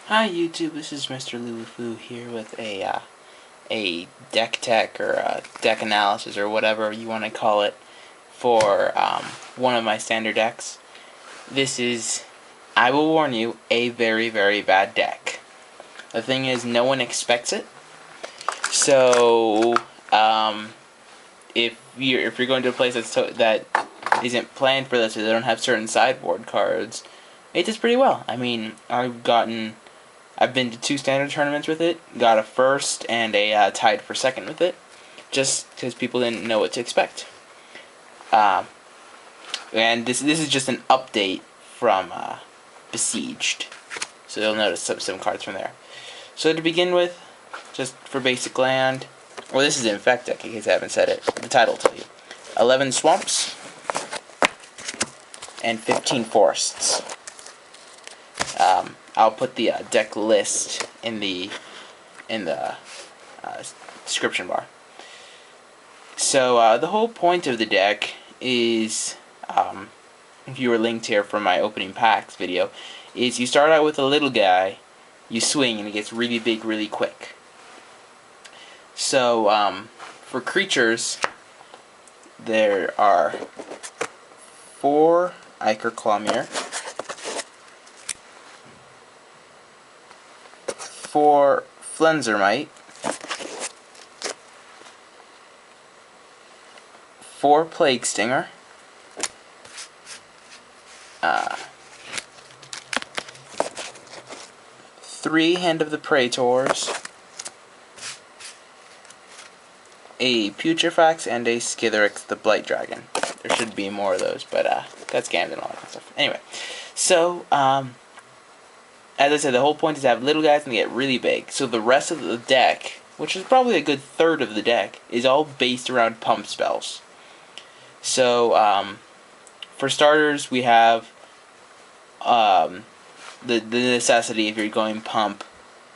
Hi YouTube, this is Mrlubufu here with a deck tech or a deck analysis or whatever you want to call it for one of my standard decks. This is, I will warn you, a very, very bad deck. The thing is, no one expects it. So if you're going to a place that isn't planned for this or they don't have certain sideboard cards, it does pretty well. I mean, I've been to 2 standard tournaments with it, got a first and a tied for second with it, just because people didn't know what to expect. And this is just an update from Besieged, so you'll notice some cards from there. So to begin with, just for basic land, well, this is Infect deck in case I haven't said it. The title will tell you. 11 swamps and 15 forests. I'll put the deck list in the description bar. So the whole point of the deck is, if you were linked here from my opening packs video, is you start out with a little guy, you swing, and it gets really big really quick. So for creatures, there are 4 Ichor Clawmere, 4 Flenzermite, 4 Plague Stinger, 3 Hand of the Praetors, a Putrefax, and a Skithiryx the Blight Dragon. There should be more of those, but got scammed and all that kind of stuff. Anyway, so as I said, the whole point is to have little guys and they get really big. So the rest of the deck, which is probably a good third of the deck, is all based around pump spells. So for starters, we have the necessity, if you're going pump,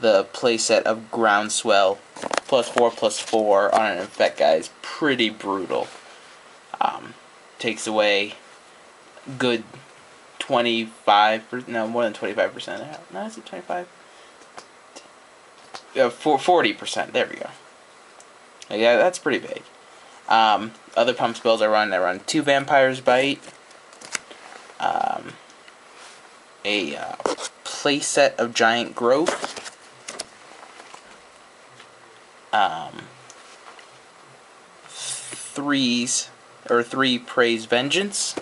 the playset of Groundswell, +4/+4 on an Infect guy is pretty brutal. Takes away good 25%, no, more than 25%. No, is it 25? 40%. There we go. Yeah, that's pretty big. Other pump spells I run 2 Vampire's Bite, a playset of Giant Growth, 3 Praise Vengeance,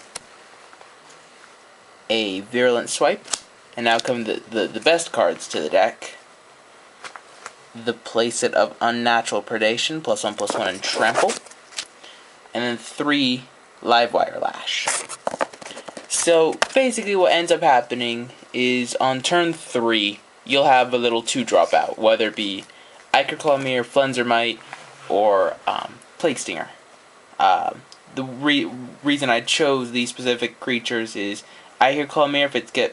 a Virulent Swipe, and now come the best cards to the deck. The playset of Unnatural Predation, +1/+1 and Trample, and then 3 Livewire Lash. So basically what ends up happening is on turn 3, you'll have a little 2-drop out, whether it be Ichor Clawmere, Flenzermite, or Plague Stinger. The reason I chose these specific creatures is Ichor Clawmere,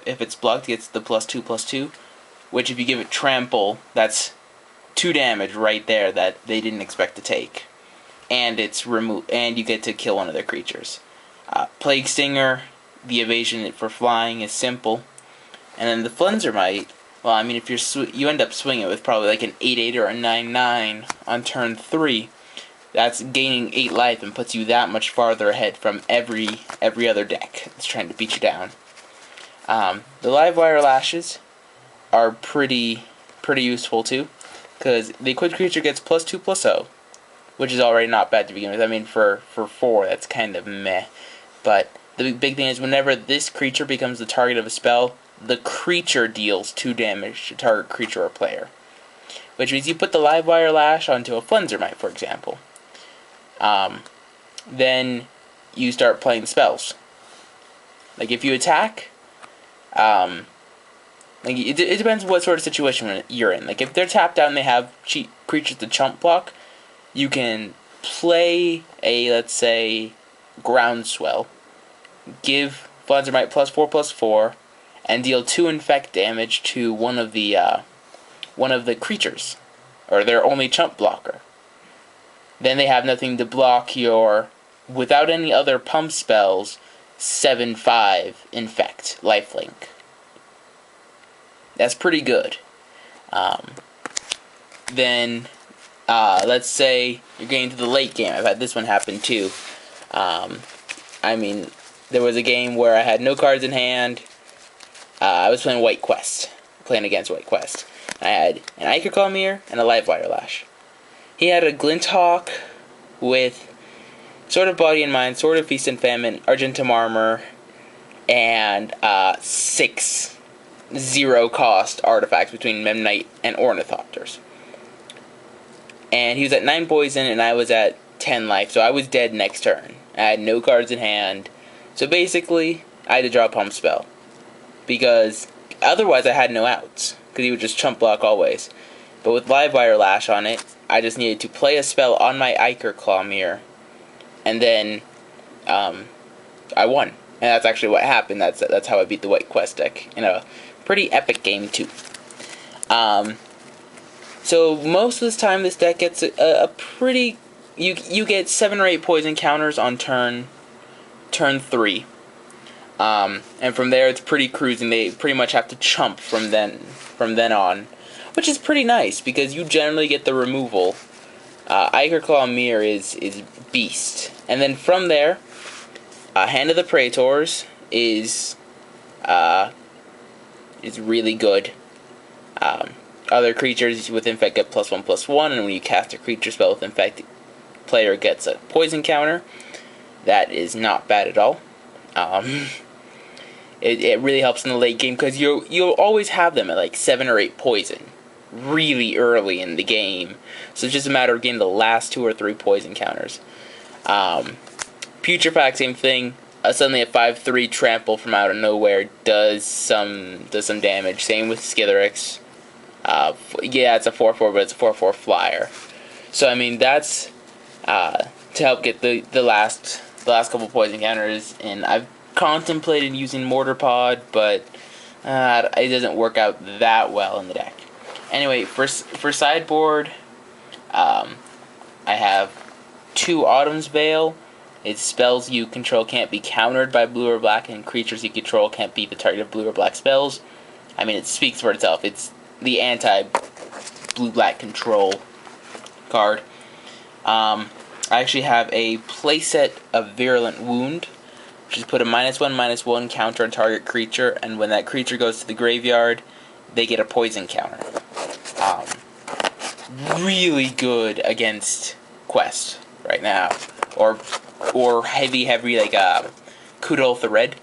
if it's blocked, gets the +2/+2, which if you give it Trample, that's 2 damage right there that they didn't expect to take, and and you get to kill one of their creatures. Plague Stinger, the evasion for flying is simple, and then the Flenzermite, well, I mean, if you end up swinging with probably like an 8/8 or a 9/9 on turn 3, that's gaining 8 life and puts you that much farther ahead from every other deck that's trying to beat you down. The Livewire Lashes are pretty useful too, because the equipped creature gets +2/+0, which is already not bad to begin with. I mean, for 4, that's kind of meh. But the big thing is, whenever this creature becomes the target of a spell, the creature deals 2 damage to target creature or player. Which means you put the Livewire Lash onto a Flenzermite, for example. Then you start playing spells. Like if you attack, like it depends what sort of situation you're in. Like if they're tapped out and they have cheap creatures to chump block, you can play a, let's say, Groundswell, give Flenzermite +4/+4, and deal 2 Infect damage to one of the creatures, or their only chump blocker. Then they have nothing to block your, without any other pump spells, 7/5 Infect lifelink. That's pretty good. Then, let's say you're getting to the late game. I've had this one happen too. I mean, there was a game where I had no cards in hand. I was playing White Quest, playing against White Quest. I had an Ichor Claw Mirror and a Livewire Lash. He had a Glinthawk with Sword of Body and Mind, Sword of Feast and Famine, Argentum Armor, and 6 0-cost artifacts between Memnite and Ornithopters. And he was at 9 poison and I was at 10 life, so I was dead next turn. I had no cards in hand, so basically I had to draw a pump spell, because otherwise I had no outs, because he would just chump block always. But with Livewire Lash on it, I just needed to play a spell on my Ichor Claw Mirror, and then I won. And that's actually what happened. That's how I beat the White Quest deck in a pretty epic game too. So most of this time, this deck gets a pretty. You get 7 or 8 poison counters on turn 3, and from there it's pretty cruising. They pretty much have to chump from then on, which is pretty nice because you generally get the removal. Ichor Claw Mirror is beast, and then from there, Hand of the Praetors is really good. Other creatures with Infect get +1/+1, and when you cast a creature spell with Infect, player gets a poison counter. That is not bad at all. It really helps in the late game because you'll always have them at like 7 or 8 poison really early in the game. So it's just a matter of getting the last 2 or 3 poison counters. Putrefact, same thing. Suddenly a 5/3 trample from out of nowhere does some damage. Same with Skitherix. Yeah, it's a 4/4, but it's a 4/4 flyer. So I mean that's to help get the last couple poison counters. And I've contemplated using Mortar Pod, but it doesn't work out that well in the deck. Anyway, for sideboard, I have 2 Autumn's Veil. Its spells you control can't be countered by blue or black, and creatures you control can't be the target of blue or black spells. I mean, it speaks for itself. It's the anti-blue-black control card. I actually have a playset of Virulent Wound, which is put a -1/-1 counter on target creature, and when that creature goes to the graveyard, they get a poison counter. Really good against Quest right now, or heavy like Kudolf the Red,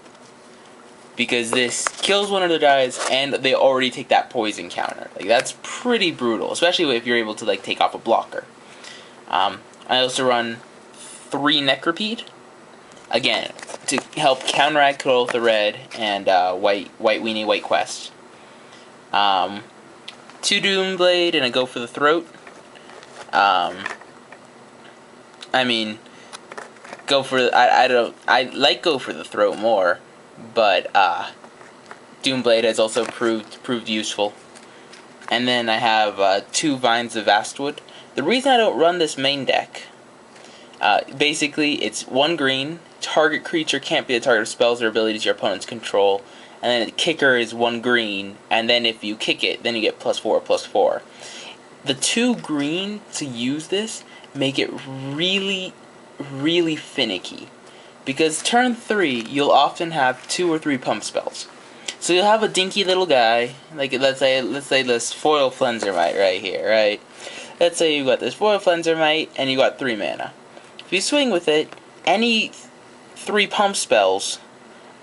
because this kills one of their guys and they already take that poison counter. Like that's pretty brutal, especially if you're able to like take off a blocker. I also run 3 Necropede, again to help counteract Kudolf the Red and White Weenie White Quest. 2 Doomblade and a Go for the Throat. I mean, I like Go for the Throat more, but Doomblade has also proved useful. And then I have 2 Vines of Vastwood. The reason I don't run this main deck, basically it's 1 green, target creature can't be the target of spells or abilities your opponents control, and then the kicker is 1 green, and then if you kick it, then you get +4/+4. The 2 green to use this make it really, really finicky, because turn 3 you'll often have 2 or 3 pump spells. So you'll have a dinky little guy, like let's say this Foil Flenzermite right here, right? Let's say you got this Foil Flenzermite and you got 3 mana. If you swing with it, any 3 pump spells,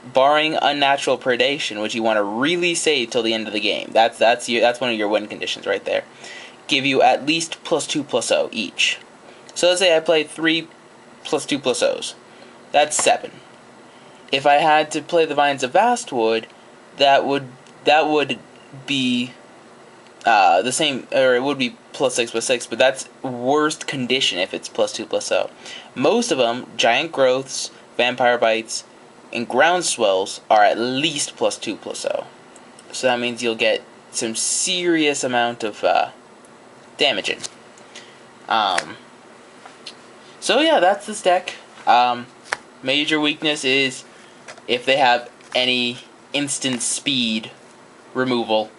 barring Unnatural Predation, which you want to really save till the end of the game, that's one of your win conditions right there, give you at least +2/+0 each. So let's say I play 3 +2/+0s. That's 7. If I had to play the Vines of Vastwood, that would be the same, or it would be +6/+6, but that's worst condition if it's +2/+0. Most of them, Giant Growths, Vampire Bites, and Groundswells are at least +2/+0. So that means you'll get some serious amount of damaging. So yeah, that's this deck. Major weakness is if they have any instant speed removal.